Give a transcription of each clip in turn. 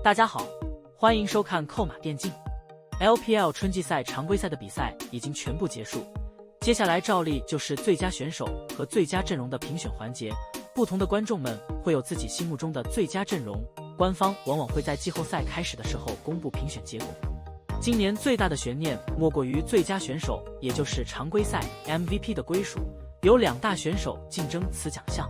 大家好，欢迎收看扣马电竞。LPL 春季赛常规赛的比赛已经全部结束，接下来照例就是最佳选手和最佳阵容的评选环节。不同的观众们会有自己心目中的最佳阵容，官方往往会在季后赛开始的时候公布评选结果。今年最大的悬念莫过于最佳选手，也就是常规赛 MVP 的归属，有2大选手竞争此奖项。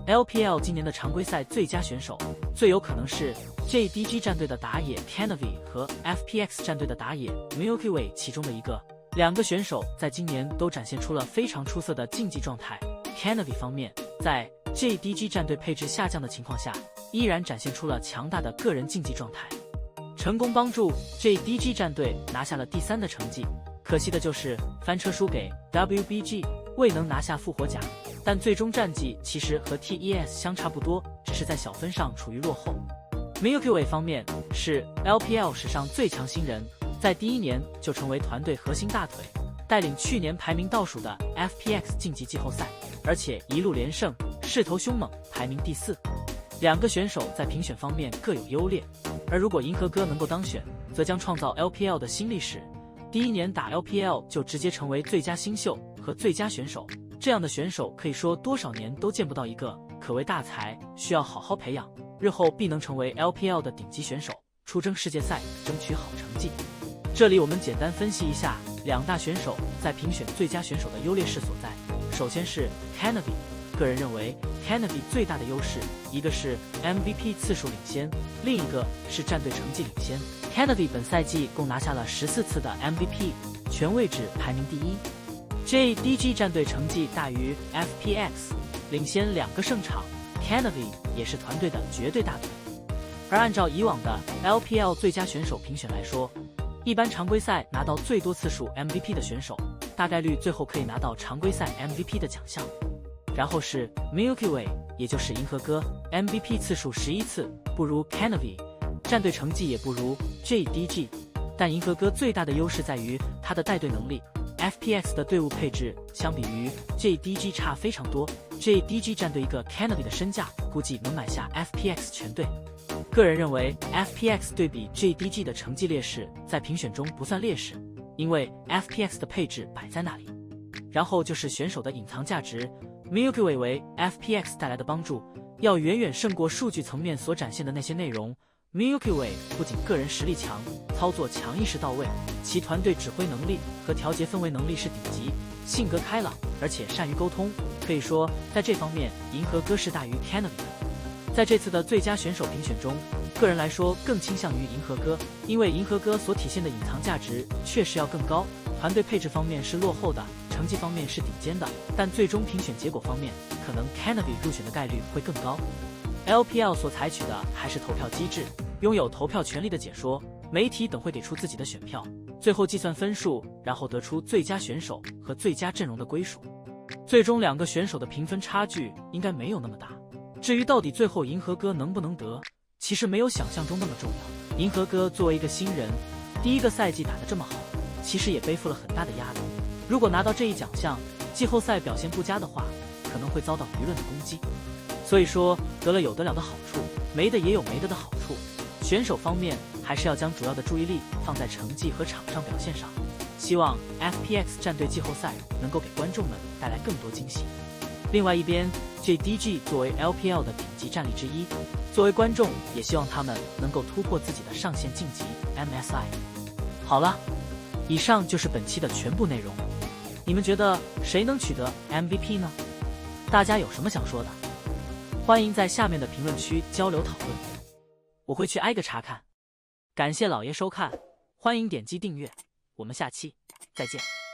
LPL 今年的常规赛最佳选手最有可能是 JDG 战队的打野 Canavi 和 FPX 战队的打野 Milky Way 其中的一个。2个选手在今年都展现出了非常出色的竞技状态。Canavi 方面，在 JDG 战队配置下降的情况下，依然展现出了强大的个人竞技状态，成功帮助 JDG 战队拿下了第3的成绩。可惜的就是翻车输给 WBG， 未能拿下复活甲，但最终战绩其实和 TES 相差不多，只是在小分上处于落后。Milky Way 方面是 LPL 史上最强新人，在第1年就成为团队核心大腿，带领去年排名倒数的 FPX 晋级季后赛，而且一路连胜，势头凶猛，排名第4。2个选手在评选方面各有优劣，而如果银河哥能够当选，则将创造 LPL 的新历史。第1年打 LPL 就直接成为最佳新秀和最佳选手，这样的选手可以说多少年都见不到一个，可谓大才，需要好好培养，日后必能成为 LPL 的顶级选手，出征世界赛，争取好成绩。这里我们简单分析一下2大选手在评选最佳选手的优劣势所在。首先是 Canavi， 个人认为 Canavi 最大的优势，一个是 MVP 次数领先，另一个是战队成绩领先。Canavi 本赛季共拿下了14次的 MVP， 全位置排名第1。JDG 战队成绩大于 FPX， 领先2个胜场， Canavi 也是团队的绝对大腿。而按照以往的 LPL 最佳选手评选来说，一般常规赛拿到最多次数 MVP 的选手，大概率最后可以拿到常规赛 MVP 的奖项。然后是 Milky Way， 也就是银河哥， MVP 次数11次，不如 Canavi， 战队成绩也不如 JDG， 但银河哥最大的优势在于他的带队能力。FPX 的队伍配置相比于 JDG 差非常多， JDG 战队一个 Canavi 的身价估计能买下 FPX 全队。个人认为 FPX 对比 JDG 的成绩劣势在评选中不算劣势，因为 FPX 的配置摆在那里。然后就是选手的隐藏价值， Milky Way 为 FPX 带来的帮助要远远胜过数据层面所展现的那些内容。Milky Way 不仅个人实力强，操作强，意识到位，其团队指挥能力和调节氛围能力是顶级，性格开朗，而且善于沟通，可以说在这方面银河哥是大于 Canavi 的。在这次的最佳选手评选中，个人来说更倾向于银河哥，因为银河哥所体现的隐藏价值确实要更高，团队配置方面是落后的，成绩方面是顶尖的，但最终评选结果方面，可能 Canavi 入选的概率会更高。LPL 所采取的还是投票机制，拥有投票权利的解说、媒体等会给出自己的选票，最后计算分数，然后得出最佳选手和最佳阵容的归属。最终2个选手的评分差距应该没有那么大。至于到底最后银河哥能不能得，其实没有想象中那么重要。银河哥作为一个新人，第1个赛季打得这么好，其实也背负了很大的压力。如果拿到这一奖项，季后赛表现不佳的话，可能会遭到舆论的攻击。所以说得了有得了的好处，没的也有没得的好处。选手方面还是要将主要的注意力放在成绩和场上表现上，希望 FPX 战队季后赛能够给观众们带来更多惊喜。另外一边 JDG 作为 LPL 的顶级战力之一，作为观众也希望他们能够突破自己的上限晋级 MSI。 好了，以上就是本期的全部内容，你们觉得谁能取得 MVP 呢？大家有什么想说的？欢迎在下面的评论区交流讨论，我会去挨个查看。感谢老爷收看，欢迎点击订阅，我们下期再见。